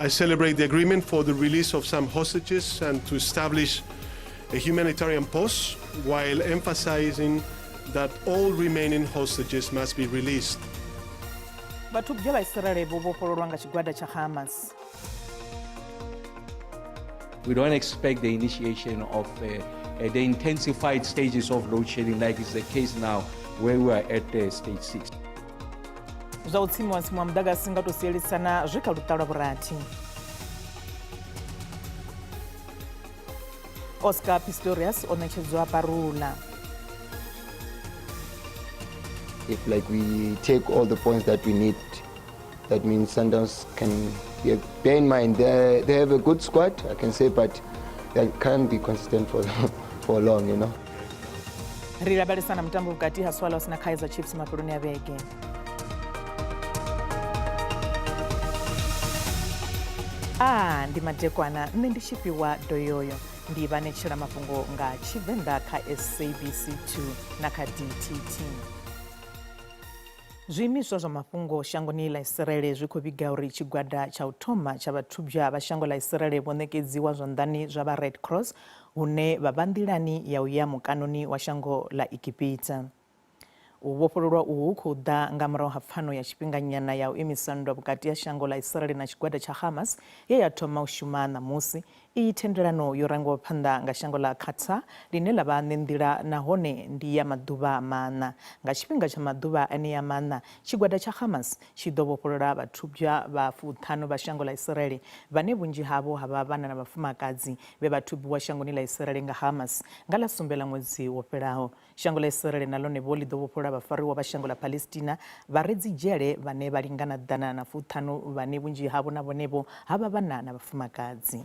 I celebrate the agreement for the release of some hostages and to establish a humanitarian pause while emphasizing that all remaining hostages must be released. Vatubja va Israel vovopololwa nga chigwada cha Hamas. We don't expect the initiation of the intensified stages of load shedding like is the case now where we are at stage 6. Zwa utsimi wa ntsimu wa mudagasi nga tosiyelitsana zwika lutalo vhurati. Oscar Pistorius o ṋetshedzwa parula. If like we take all the points that we need, that means Sundowns can bear in mind they have a good squad, I can say, but they can't be consistent for long, you know. Rirabalisana mtambo vukati ha Swallows na Kaizer Chiefs mapuloni ya vege. Ndi madekwana nne ndi Tshipiwa Doyoyo ndi vanetshela mafhungo nga Tshivenda kha SABC 2 na kha DTT. Zwiimiswa zwa mafhungo shangoni la Israel zwi khou vhiga uri tshigwada tsha u thoma tsha vhathubwa vha shango la Israel vho ṋekedziwa zwanḓani zwa vha Red Cross hune vha vha nḓilani ya u ya mukanoni wa shango la Igipita. U vhofhololwa uhu khou ḓa nga murahu ha pfano ya tshifhinganyana ya u imisa nndwa vhukati ya shango la Israel na tshigwada tsha Hamas ye ya thoma u shuma ṋamusi. Iyi thendelano yo rangiwa phanḓa nga shango la Qatar line ḽa vha nḓila nahone ndi ya maḓuvha maṋa. Nga tshifhinga tsha maḓuvha anea maṋa tshigwada tsha Hamas tshi ḓo vhofholola vhathubwa vha 50 vha shango la Israel vhane vhunzhi havho havha vhana na vhafumakadzi vhe vha thubiwa shangoni la Israel nga Hamas nga ḽa sumbe ḽa ṅwedzi wo fhelaho. Shango la Israel na ḽone vho ḽi ḓo vhofholola vhafariwa vha shango la Palestina vha re dzidzhele vhane vha lingana ḓana na 50 vhane vhunzhi havho na vhonevho havha vhana na vhafumakadzi.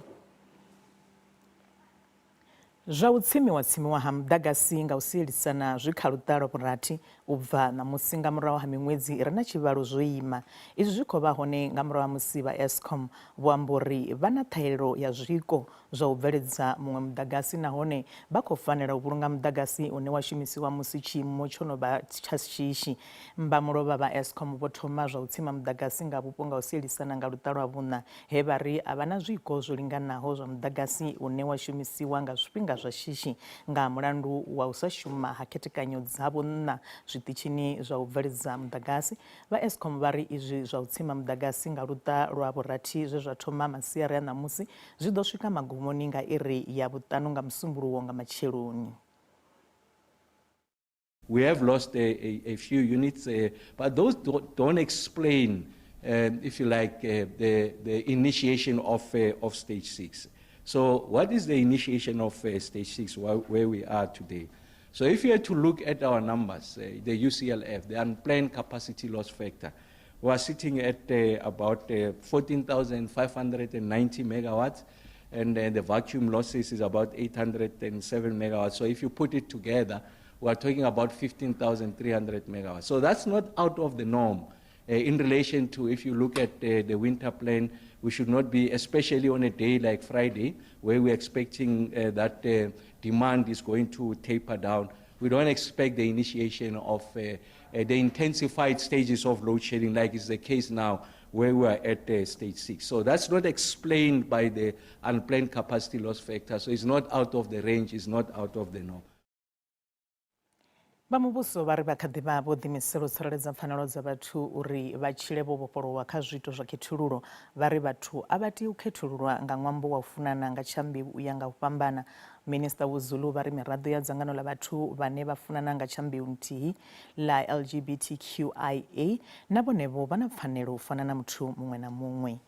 Zwa u tsimiwa ha mudagasi nga u sielisana zwi kha luṱalo vhurathi u bva ṋamusi nga murahu ha miṅwedzi i re na tshivhalo zwo ima. Izwi zwi khou vha hone nga murahu ha musi vha Eskom vho amba uri vha na ṱhahelelo ya zwiko zwa u bveledza muṅwe mudagasi nahone vha khou fanela u vhulunga mudagasi une wa shumisiwa musi tshiimo tsho no vha tsha shishi. Mbamulovha vha Eskom vho thoma zwa u tsima mudagasi nga vhupo nga u sielisana nga luṱalo ha vhuṋa he vha ri a vha na zwiko zwo linganaho zwa mudagasi une wa shumisiwa nga zwifhinga zwa shishi nga mulandu wa u sa shuma ha khethekanyo dzavho nṋa zwiṱitshini zwa u bveledza mudagasi. Vha Eskom vha ri izwi zwa u tsima mudagasi nga luṱa lwa vhurathi zwe zwa thoma masiari a ṋamusi zwi ḓo swika magumoni nga iri ya vhuṱanu nga musumbuluwo nga matsheloni. We have lost a few units, but those don't explain, if you like, the initiation of stage 6. So what is the initiation of stage 6, where we are today? So if you had to look at our numbers, the UCLF, the unplanned capacity loss factor, we are sitting at about 14,590 megawatts, and the vacuum losses is about 807 megawatts. So if you put it together, we are talking about 15,300 megawatts. So that's not out of the norm. In relation to, if you look at the winter plan, we should not be, especially on a day like Friday, where we're expecting that demand is going to taper down. We don't expect the initiation of the intensified stages of load shedding like is the case now, where we are at stage 6. So that's not explained by the unplanned capacity loss factor. So it's not out of the range, it's not out of the norm. Vha muvhuso vha ri vha kha ḓi vha vho ḓiimisela u tsireledza pfanelo dza vhathu uri vha tshile vho vhofholowa kha zwiito zwa khethululo. Vha ri vhathu a vha tea u khethululwa nga ṅwambo wa u funana nga tshambiu u ya nga u fhambana. Minista Vho Zulu vha ri miraḓo ya dzangano ḽa vhathu vhane vha funana nga tshambiu nthihi ḽa LGBTQIA na vhonevho vha na pfanelo u fana na muthu muṅwe na muṅwe.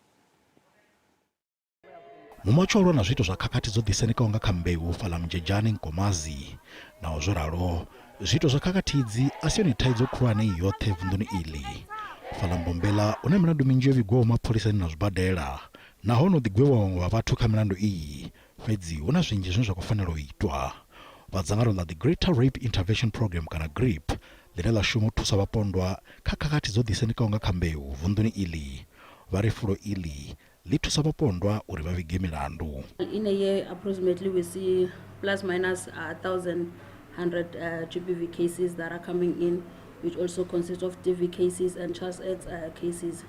Mumatsho na zwiito zwa khakhathi dzo ḓisenekaho nga kha mbeu fhaḽa Mdzhedzhani Nkomazi naho zwo ralo zwiito zwa khakhathi idzi a si yone thaidzo khulwane yoṱhe vunḓuni iḽi. Fhaḽa Mbombela une milandu minzhi yo vhigwaho mapholisani na zwibadela nahone u ḓigwevha vhaṅwe vha vhathu kha milandu iyi fhedzi hu na zwinzhi zwine zwa khou fanela u itwa. Vha dzangano ḽa the Greater Rape Intervention Program kana GRIP ḽine ḽa shuma u thusa vhapondwa kha khakhathi dzo ḓisenekaho nga kha mbeu vunḓuni iḽi vha ri fulo iḽi ḽi thusa vhapondwa uri vha vhige milandu. In a year approximately we see plus minus 1,100 GBV cases that are coming in, which also consists of DV cases and child acts cases.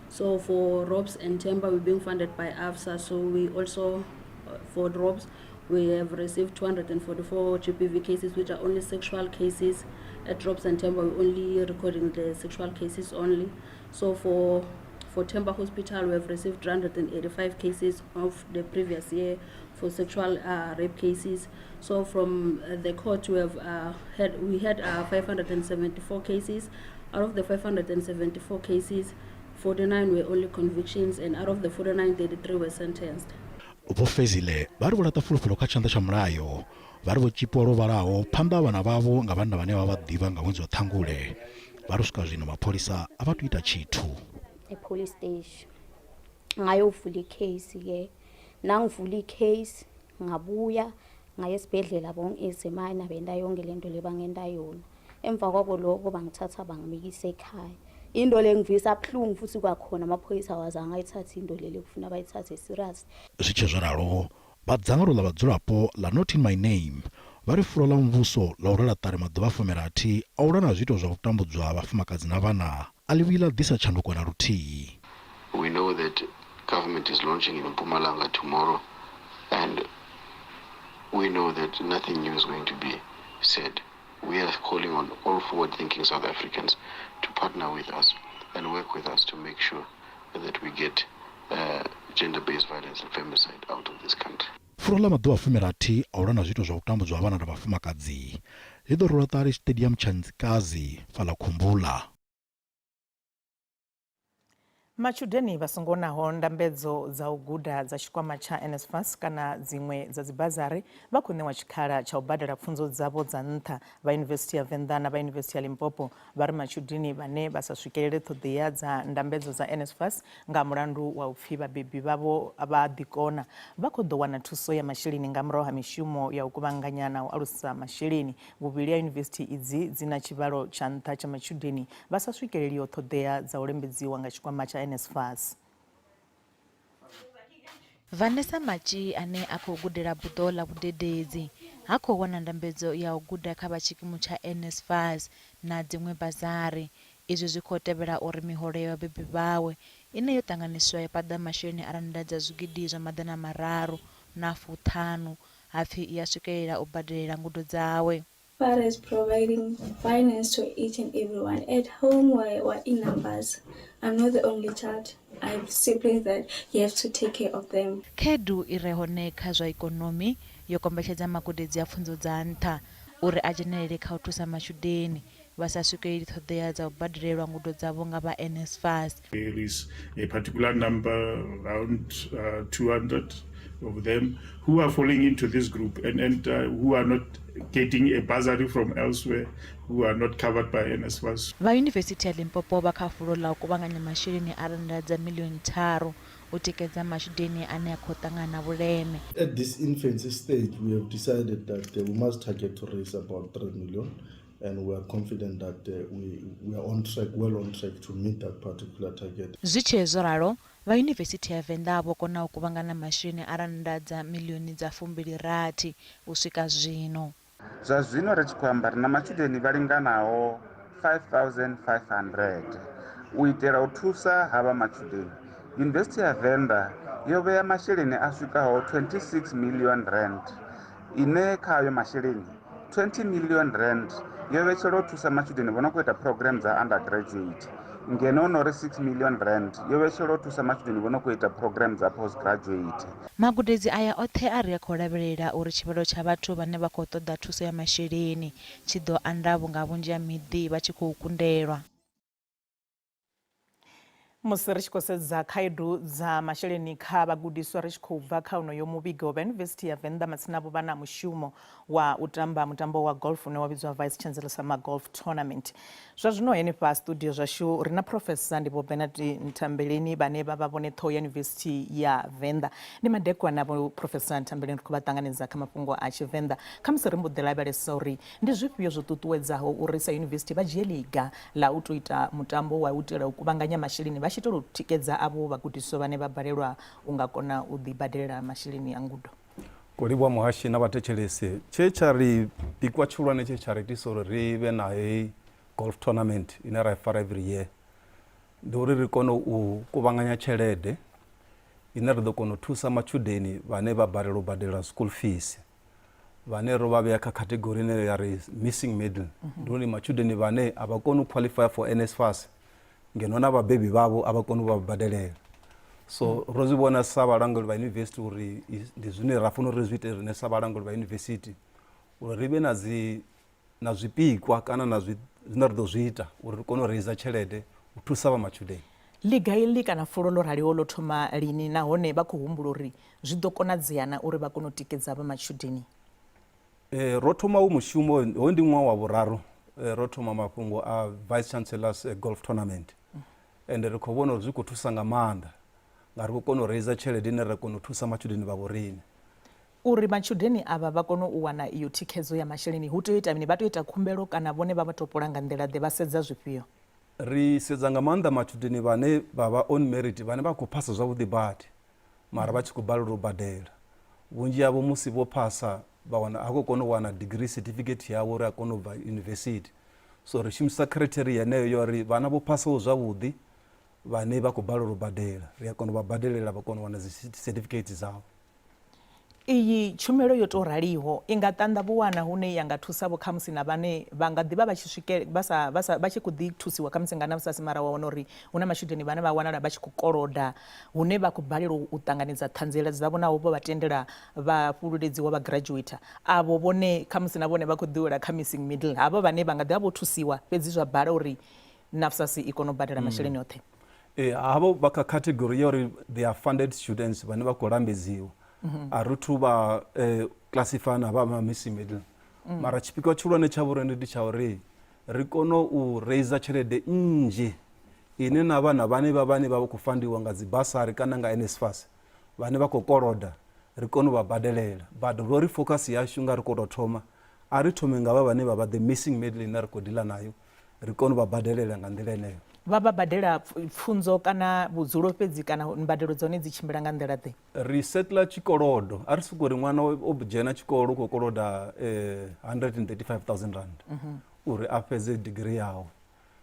So for ropes and timber, we're being funded by AFSA. So we also, for ropes, we have received 244 GPV cases, which are only sexual cases. At ropes and timber, we're only recording the sexual cases only. So for Timber Hospital, we have received 385 cases of the previous year for sexual rape cases. So from the court, we had 574 cases. Out of the 574 cases, 49 were only convictions, and out of the 49, 33 were sentenced. vofezile vari volata fulufulu kha tshanḓa tsha mulayo vari vho tshipiwa lwo vhalaho phanḓa vhana vhavho nga vhanna vhane vha vha ḓivha nga ṅwedzi wa ṱhangule vari swika zwino mapholisa a vha tu ita tshithu. Police station ngayovula icase ke nangivula icase ngabuya ngaye esibhedlela bonke benda yonke lento lebangenda yona emva kwabo lokho bangithatha bangimikisa ekhaya into lengivisa abhlungu futhi kwakhona amaphoyisa wazanga ayithatha into lele kufuna bayithathe serious. Zwi tshi zwo ralo badzangano ḽa vhadzulapo ḽa Not in My Name vari fulo ḽa muvhuso ḽa u rwela ṱari maḓuvha 60 a u lwa na zwiito zwa u tambudzwa vhafumakadzi na vhana a ḽi vhuyi ḽa ḓisa tshanduko na luthihi. We know that government is launching in Mpumalanga tomorrow, and we know that nothing new is going to be said. We are calling on all forward-thinking South Africans to partner with us and work with us to make sure that we get gender-based violence and femicide out of this country. Fulo ḽa maḓuvha 60 a u lwa na zwiito zwa u tambudzwa vhana na vhafumakadzi ḽi ḓo rwela ṱari stadium tsha Ntsikazi fhaḽa Khumbula. Matshudeni vha songo naho ndambedzo dza u guda dza tshikwama tsha NSFAS kana dziṅwe dza dzibazari vha khou ṋewa tshikhala tsha u badela pfunzo dzavho dza nṱha vha Yunivesithi ya Venḓa na vha Yunivesithi ya Limpopo vha ri matshudeni vhane vha sa swikelele ṱhoḓea dza ndambedzo dza NSFAS nga mulandu wa u pfhi vhabebi vhavho vha ḓikona vha khou ḓo wana thuso ya masheleni nga murahu ha mishumo ya u kuvhanganya na u alusa masheleni. Vhuvhili ha yunivesithi idzi dzi na tshivhalo tsha nṱha tsha matshudeni vha sa swikeleliho ṱhoḓea dza u lembedziwa nga tshikwama tsha NSFAS. Vanessa Machi ane a khou gudela buḓo ḽa vhudededzi ha khou wana ndambedzo ya u guda kha vha tshikimu tsha NSFAS na dziṅwe bazari. Izwi zwi khou tevhela uri miholo ya vhabebi vhawe ine yo ṱanganiswa ya paḓa masheleni a rannda zwigidi zwa maḓana mararu na fuṱhanu hapfi i ya swikelela u badelela ngudo dzawe. Far as providing finance to each and everyone at home or in numbers. I'm not the only child. I have siblings that you have to take care of them. Khaedu i re hone kha zwa ikonomi yo kombetshedza magudedzi a pfunzo dza nṱha uri a dzhenelele kha u thusa matshudeni vha sa swikeleli ṱhoḓea dza u badelelwa ngudo dzavho nga vha NSFAS. There is a particular number around 200 of them who are falling into this group and who are not getting a bursary from elsewhere, who are not covered by NSFAS. Va Yunivesithi ya Limpopo vha kha fulo ḽa u kuvhanganya masheleni a rannda milioni 3 u tikedza matshudeni ane a khou ṱangana na vhuleme. At this infancy stage, we have decided that we must target to raise about 3 million. And we are confident that we are on track, well on track to meet that particular target. Zwi tshe zwo ralo, va Yunivesithi ya Venḓa vho kona u kuvhangana masheleni a rannda milioni dza 26 u swika zwino. Zwa zwino ri tshi khou amba ri na matshudeni vha linganaho 5,500 u itela u thusa havha matshudeni. Yunivesithi ya Venḓa yo vhea masheleni a swikaho 26 million rand ine khayo masheleni 20 million rand yo vhetshelwa u thusa matshudeni vho no khou ita program dza undergraduate ngeno honori 6 million rand yo vhetshelwa u thusa matshudeni vho no khou ita program dza postgraduate. Magudedzi aya othe a ri a khou lavhelela uri tshivhalo tsha vhathu vhane vha khou ṱoḓa thuso ya masheleni tshi ḓo anda vhunga vhunzhi ha miḓi vha tshi khou kundelwa. Musi ri tshi khou sedza khaedu dza masheleni kha vhagudiswa ri tshi khou bva kha unoyo muvhigo wa Yunivesithi ya Venḓa matsina vho vha na mushumo wa u tamba mutambo wa golf une wa vhidzwa Vice Chancellor Summer Golf Tournament. Zwa zwino henefha studio zwashu ri na Professor Ndivho Bernard Ntambeleni vhane vha vha vhone ṱhoho ya Yunivesithi ya Venḓa. Ndi madekwana vho Professor Ntambeleni ri khou vha ṱanganedza kha mafhungo a Tshivenḓa. Kha musi ri mbo ḓi lavhelesa uri ndi zwifhio zwo ṱuṱuwedzaho uri sa yunivesithi vha dzhie ḽiga ḽa u tou ita mutambo wa u itela u kuvhanganya masheleni vha tshi tou tikedza avho vhagudiswa vhane vha balelwa u nga kona u ḓi badelela masheleni a ngudo. Kolibwa muhashi na vhathetshelesi tshe tsha ri pikwa tshulwane tshe tsha ri itisa uri ri vhe na heyi golf tournament ine ra i fara every year ndi uri ri kone u kuvhanganya tshelede ine ri ḓo kona u thusa matshudeni vhane vha balelwa u badela school fees, vhane ro vha vhea kha category ine ya ri missing middle. Ndi uri matshudeni vhane a vha koni u qualify for NSFAS ngeno na vhabebi vhavho a vha koni u vha badelela. So ro zwi vhona sa vhalanguli vha university uri ndi zwine ra fanela uri zwi ite rine sa vhalanguli vha university uri ri vhe na zwipikwa kana na zwine ri ḓo zwi ita uri ri kone u raise tshelede u thusa vha matshudeni. Liga iḽi kana fulo ḽo raliho ḽo thoma lini nahone vha khou humbula uri zwi ḓo konadzea na uri vha kone u tikedza vha matshudeni? Ro thoma u mushumo ho ndi ṅwaha wa vhuraru ro thoma mafhungo a vice chancellors golf tournament ende ri khou vhona uri zwi khou thusa nga maanḓa nga ri khou kona u raise tshelede ine ri kona u thusa matshudeni vha vhorine. Uri matshudeni avha vha kone u wana iyo thikhedzo ya masheleni hu tea u ita mini? Vha tea u ita khumbelo kana vhone vha topola nga nḓila ḓe vha sedza zwifhio? Ri sedza nga maanḓa matshudeni vhane vha vha on merit vhane vha khou phasa zwavhuḓi badi mara vha tshi khou balelwa u badela. Vhunzhi havho musi vho phasa vha wana a khou kona u wana degree certificate yavho uri a kone u bva university. So ri shumisa criteria yeneyo yo ri vhana vho phasaho zwavhuḓi vhane vha khou balelwa u badela ri a kona u vha badelela vha kona u wana dzi certificate dzavho. Iyi tshumelo yo to raliho i nga ṱanḓavhuwana hune ya nga thusa vho khamusi na vhane vha nga ḓivha vha tshi swike vha tshi khou ḓi thusiwa khamusi nga navhusasi mara wa wana uri hu na matshudeni vhane vha wanala vha tshi khou koloda hune vha khou balelwa u ṱanganedza ṱhanziela dzavho naho vho vha tendela vha fhululedziwa vha graduate avho vhone khamusi na vhone vha khou ḓiwela kha missing middle havho vhane vha nga ḓivha vho thusiwa fhedzi zwa bala uri navhusasi i kone u badela masheleni oṱhe? Havho vha kha category ya uri they are funded students vhane vha khou lambedziwa a ri thu vha classify na vha missing middle mara tshipikwa tshihulwane tsha vhurende ndi tsha uri ri kone u raise tshelede nnzhi ine na vhana vhane vha khou fandiwa nga dzi basari kana nga NSFAS vhane vha khou koloda ri kone u vha badelela but ro ri focus yashu nga ri khou tou thoma a ri thome nga vhane vha the missing middle ine ri khou dila nayo ri kone u vha badelela nga nḓila eneyo. Vha badela pfunzo kana vhudzulo fhedzi kana mbadelo dzone dzi tshimbila nga nḓila ḓe? Ri settla tshikolodo a ri soko uri ṅwana o dzhena tshikolo u khou koloda 135,000 rand uri a fhedze degree yawe.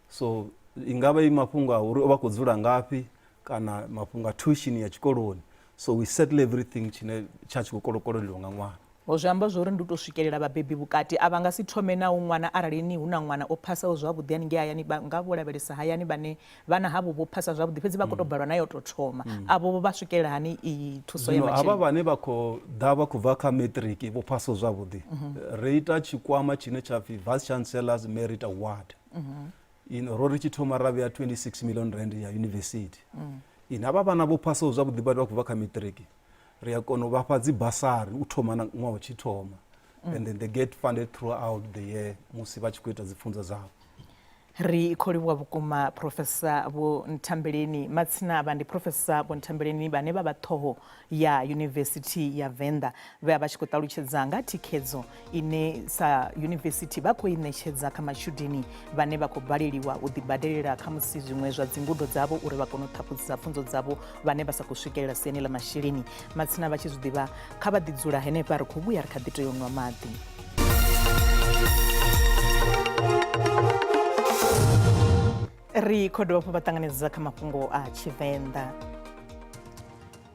So i nga vha i mafhungo a uri o vha khou dzula ngafhi kana mafhungo a tuition ya tshikoloni. So we settle everything tshine tsha tshi khou kolodeliwa nga ṅwana. Zwi amba zwori ndi u tou swikelela vhabebi vhukati a vha nga si thome na u ṅwana arali ni hu na ṅwana o phasaho zwavhuḓi haningei hayani nga vho lavhelesa hayani vhane vhana havho vho phasa zwavhuḓi fhedzi vha khou tou balwa nayo tou thoma avho vha swikelela hani i thuso ya masheleni? Havha vhane vha khou ḓa vha khou bva kha matric vho phasaho zwavhuḓi ri ita tshikwama tshine tsha pfhi vice chancellors merit award ro ri tshi thoma ra vhea 26 million rand ya university havha vhana vho phasaho zwavhuḓi badi vha khou bva kha matric ri a kona u vhafha dzi basari u thoma na ṅwaha u tshi thoma and then they get funded throughout the year musi vha tshi khou ita dzi pfunzo dzavho. Ri khou livhuwa vhukuma Profesa Vho Ntambeleni Matsinavha. Ndi Profesa Vho Ntambeleni vhane vha vha ṱhoho ya Yunivesithi ya Venḓa vhe vha tshi khou ṱalutshedza nga thikhedzo ine sa yunivesithi vha khou i ṋetshedza kha matshudeni vhane vha khou baleliwa u ḓibadelela kha musi zwiṅwe zwa dzingudo dzavho uri vha kone u ṱhaphudza pfunzo dzavho vhane vha sa khou swikelela siani ḽa masheleni. Matsinavha tshi zwi ḓivha kha vha ḓi dzula henefha ri khou vhuya ri kha ḓi tea u ṅwa maḓi. Ri khou dovha hafhu vha ṱanganedza kha mafhungo a Tshivenda.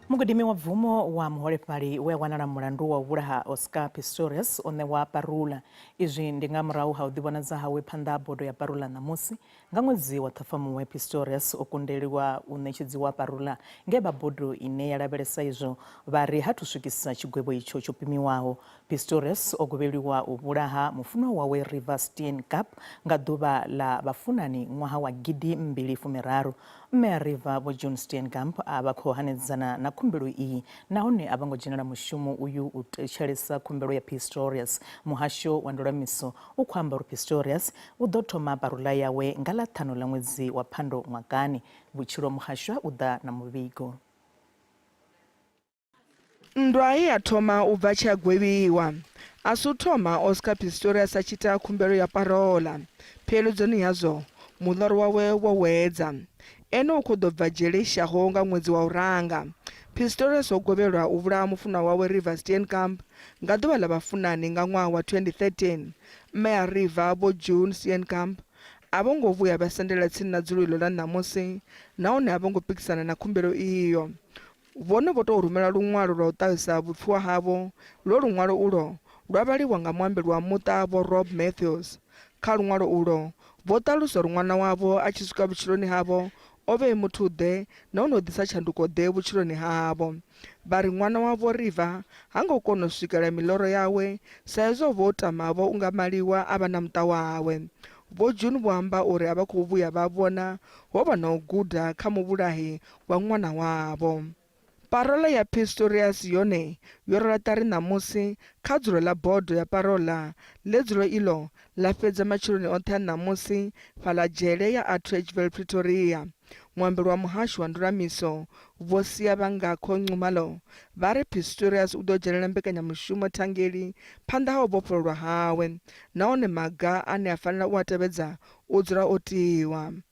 Mugudimi wa bvumo wa muholefhali we a wanala mulandu wa u vhulaha Oscar Pistorius o ṋewa parula. Izwi ndi nga murahu ha u ḓivhonadza hawe phanḓa ha bodo ya parula ṋamusi nga ṅwedzi wa Ṱhafamuhwe. Pistorius o kundeliwa u ṋetshedziwa parula nge vha bodo ine ya lavhelesa izwo vha ri ha thu swikisa tshigwevho itsho tsho pimiwaho. Pistorius o govheliwa u vhulaha mufunwa wawe River Steenkamp nga ḓuvha ḽa vhafunani ṅwaha wa 2013. Mme a River Vho John Steenkamp a vha khou hanedzana na khumbelo iyi nahone a vha ngo dzhenela mushumo uyu u thetshelesa khumbelo ya Pistorius. Muhasho wa ndulamiso u khou amba uri Pistorius u ḓo thoma parula yawe nga ḽa 5 ḽa ṅwedzi wa Phando ṅwakani. Vhutshilo muhasho u ḓa na muvhigo. Nndwa ya thoma u bva tsha gwevhiwa a su thoma Oscar Pistorius a tshi ita khumbelo ya parola. Pheledzoni yazwo muḽoro wawe wo wedza ene u khou ḓo bva dzhele ishaho nga ṅwedzi wa u ranga. Pistorius o govhelwa u vhulaha mufunwa wawe River Steenkamp nga ḓuvha ḽa vhafunani nga ṅwaha wa 2013. Mme a River Vho John Steenkamp a vho ngo vhuya vha sendela tsini na dzulo iḽo ḽa ṋamusi nahone a vho ngo pikisana na khumbelo iyo. Vhone vho tou rumela luṅwalo lwa u ṱahisa vhupfiwa havho. Lwo luṅwalo ulo lwa vhaliwa nga muambeli wa muṱa vho Rob Matthews. Kha luṅwalo ulo vho ṱalusa uri ṅwana wavho a tshi swika vhutshiloni havho o vhe muthu ḓe nahone o ḓisa tshanduko ḓe vhutshiloni havho. Vha ri ṅwana wavho Riva ha ngo kona u swikela miḽoro yawe sa ezwo vho tamavho u nga maliwa a vha na muṱa wawe. Vho June vho amba uri a vha khou vhuya vha vhona ho vha na u guda kha muvhulahi wa ṅwana wavho. Parola ya Pistorius yone yo rwela ṱari ṋamusi kha dzulo ḽa bodo ya parola ḽe dzulo iḽo ḽa fhedza matshiloni oṱhe a ṋamusi fhaḽa dzhele ya Atteridgeville Pretoria. Muambeli wa muhasho wa ndulamiso vho Siyabangakho Nxumalo vha ri Pistorius u ḓo dzhenela mbekanyamushumo thangeli phanḓa ha u vhofhololwa hawe nahone maga ane a fanela u a tevhedza u dzula o tiwa.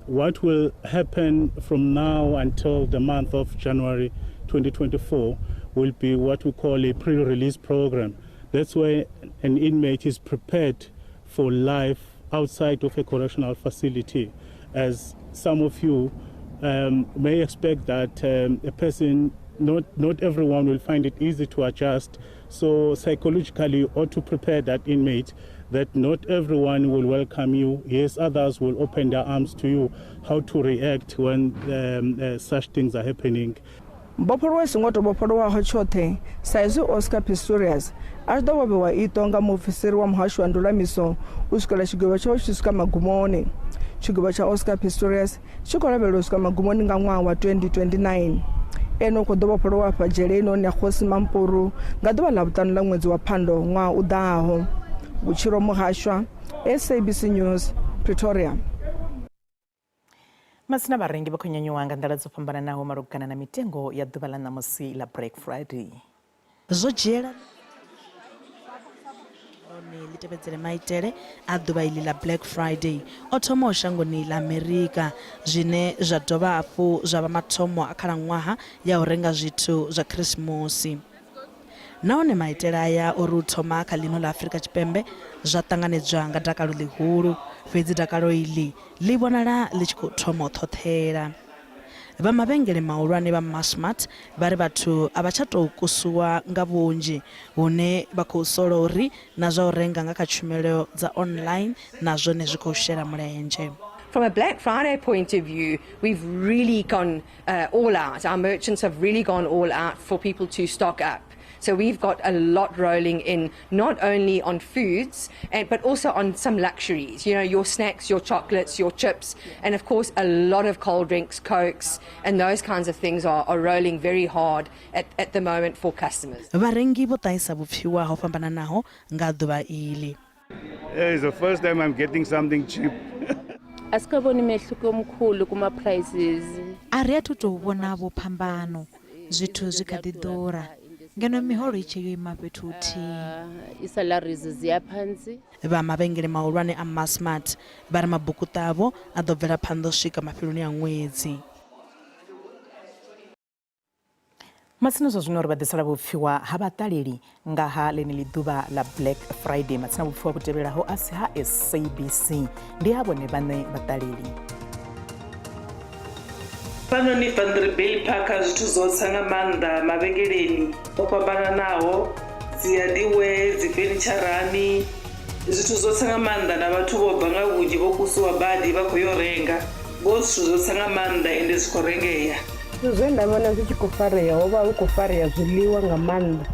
What will happen from now until the month of January 2024 will be what we call a pre-release program. That's where an inmate is prepared for life outside of a correctional facility. As some of you may expect that a person, not everyone will find it easy to adjust. So psychologically you ought to prepare that inmate that not everyone will welcome you. Yes, others will open their arms to you, how to react when such things are happening. Mbofholowo i songo tou vhofholowaho tshoṱhe sa izwi Oscar Pistorius a tshi ḓo vhofhiwa iṱo nga muofisiri wa muhasho wa ndulamiso u swikela tshigwevho tshawe tshi swika magumoni. Tshigwevho tsha Oscar Pistorius tshi khou lavhelelwa u swika magumoni nga ṅwaha wa 2029. Ene u khou ḓo vhofholowa afha dzhele inoni ya Khosi Mampuru nga ḓuvha ḽa vhuṱanu ḽa ṅwedzi wa Phando ṅwaha u ḓaho. Vhutshilo Muhashwa, SABC News, Pretoria. Masina vharengi vha khou nyanyuwa nga nḓila dzo fhambananaho malugana na mitengo ya ḓuvha ḽa ṋamusi ḽa Black Friday. Zwo dzhiela hone ḽi tevhedzele maitele a ḓuvha iḽi ḽa Black Friday o thomaho shangoni ḽa Amerika zwine zwa dovha hafhu zwa vha mathomo a khalaṅwaha ya u renga zwithu zwa Krismusi. Nahone maitele aya uri u thoma kha ḽino ḽa Afrika Tshipembe zwa ṱanganedzwa nga dakalo ḽihulu fhedzi dakalo iḽi ḽi vhonala ḽi tshi khou thoma u ṱhoṱhela. Vha mavhengele mahulwane vha Massmart vha ri vhathu a vha tsha tou kusuwa nga vhunzhi hune vha khou sola uri na zwa u renga nga kha tshumelo dza online na zwone zwi khou shela mulenzhe. From a Black Friday point of view, we've really gone all out. Our merchants have really gone all out for people to stock up. So we've got a lot rolling in, not only on foods, but also on some luxuries. You know, your snacks, your chocolates, your chips, and of course a lot of cold drinks, Cokes, and those kinds of things are rolling very hard at the moment for customers. Varengi vho ṱahisa vhupfiwa ho fhambananaho nga ḓuvha iḽi. It's the first time I'm getting something cheap. Asikaboni mehluko omkhulu kuma prices. A ri athu tou vhona vhuphambano zwithu zwi kha ḓi ḓura ngeno miholo i tshi yo ima fhethu huthihi. Isalaries ziya phansi. Vha mavhengele mahulwane a Massmart vha ri mabukuta avho a ḓo bvela phanḓa u swika mafheloni a ṅwedzi. Matsina zwa zwino ri vha ḓisela vhupfiwa ha vhaṱaleli nga ha ḽeneḽi ḓuvha ḽa Black Friday. Matsina vhupfiwa vhu tevhelaho a si ha SABC ndi ha vhone vhaṋe vhaṱaleli. Panoni Vanderbilt Park zwithu zwo tsa nga maanḓa mavhengeleni o fhambananaho dzi hadiwe dzi fenitsharani zwithu zwo tsa nga maanḓa na vhathu vho bva nga vhunzhi vho kusiwa badi vha khou yo renga vho zwithu zwo tsa nga maanḓa ende zwi khou rengeya. Zwe nda vhona zwi tshi khou farea ho vha hu khou farea zwiḽiwa nga maanḓa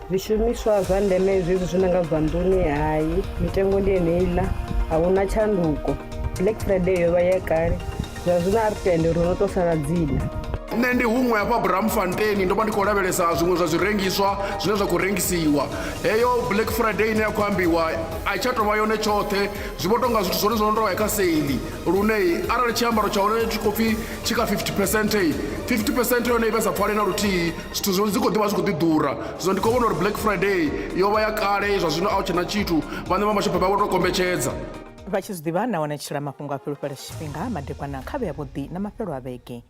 zwishumiswa zwa ndeme zwezwi zwi no nga bvanduni hayi mitengo ndi yeneiḽa a hu na tshanduko. Black Friday yo vha ya kale zwa zwino a ri tende uri no tou sala dzina. Nṋe ndi huṅwe hafha Bramfontein ndo vha ndi khou lavhelesa zwiṅwe zwa zwirengiswa zwine zwa khou rengisiwa. Heyo Black Friday ine ya khou ambiwa a tsha tou vha yone tshoṱhe zwi vho tonga zwithu zwone zwo no tou ya kha seili lune arali tshiambaro tsha hone tshi khou pfhi tshi kha 50%, 50% yone i vha sa pfhali na luthihi zwithu zwi khou ḓi vha zwi khou ḓi ḓura. Zwino ndi khou vhona uri Black Friday yo vha ya kale zwa zwino a hu tshena tshithu vhaṋe vha mashopho vha vho tou kombetshedza. Vha tshi zwi ḓivha nahone tshila mafhungo a fhelufhela tshifhinga madekwana kha vhe avhuḓi na mafhelo a vhege.